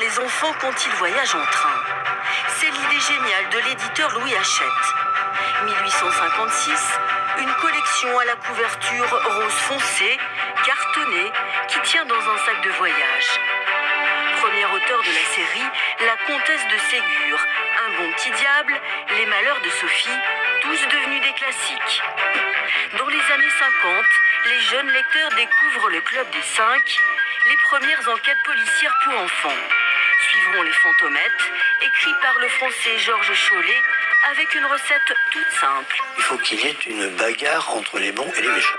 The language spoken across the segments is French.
les enfants quand ils voyagent en train. C'est l'idée géniale de l'éditeur Louis Hachette. 1856, une collection à la couverture rose foncé, cartonnée, qui tient dans un sac de voyage. Premier auteur de la série, la comtesse de Ségur, Un bon petit diable, Les malheurs de Sophie, tous devenus des classiques. Dans les années 50, les jeunes lecteurs découvrent le Club des 5, les premières enquêtes policières pour enfants. Suivront Les Fantomettes, écrit par le français Georges Chollet, avec une recette toute simple. Il faut qu'il y ait une bagarre entre les bons et les méchants.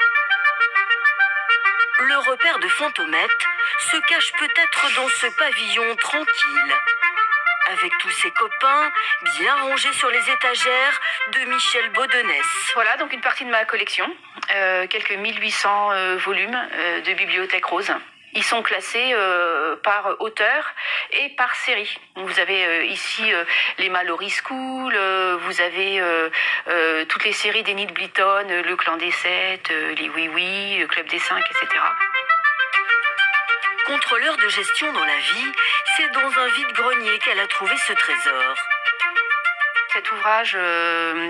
Le repère de Fantomette se cache peut-être dans ce pavillon tranquille, avec tous ses copains bien rangés sur les étagères de Michel Baudenès. Voilà donc une partie de ma collection, quelques 1800 volumes de Bibliothèque Rose. Ils sont classés par auteur et par série. Vous avez ici les Mallory School, vous avez toutes les séries d'Enid Blyton, Le Clan des 7, les Oui Oui, le Club des 5, etc. Contrôleur de gestion dans la vie, c'est dans un vide-grenier qu'elle a trouvé ce trésor. Cet ouvrage,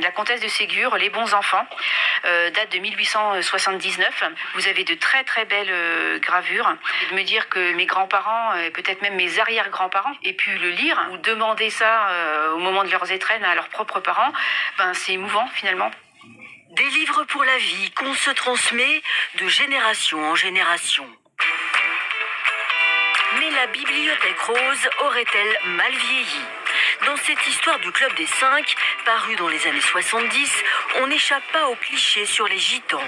La comtesse de Ségur, Les bons enfants, date de 1879. Vous avez de très très belles gravures. De me dire que mes grands-parents, peut-être même mes arrière-grands-parents, aient pu le lire ou demander ça au moment de leurs étrennes à leurs propres parents, c'est émouvant finalement. Des livres pour la vie qu'on se transmet de génération en génération. Mais la Bibliothèque Rose aurait-elle mal vieilli ? Dans cette histoire du Club des 5, parue dans les années 70, on n'échappe pas aux clichés sur les gitans.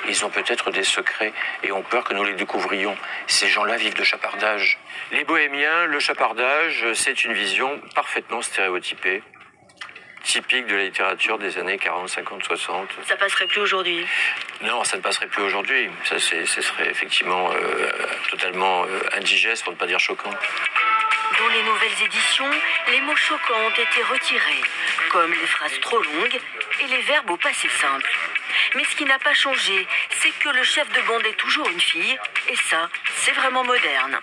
Ils ont peut-être des secrets et ont peur que nous les découvrions. Ces gens-là vivent de chapardage. Les bohémiens, le chapardage, c'est une vision parfaitement stéréotypée, typique de la littérature des années 40, 50, 60. Ça passerait plus aujourd'hui ? Non, ça ne passerait plus aujourd'hui. Ça, ce serait effectivement totalement indigeste, pour ne pas dire choquant. Dans les nouvelles éditions, les mots choquants ont été retirés, comme les phrases trop longues et les verbes au passé simple. Mais ce qui n'a pas changé, c'est que le chef de bande est toujours une fille, et ça, c'est vraiment moderne.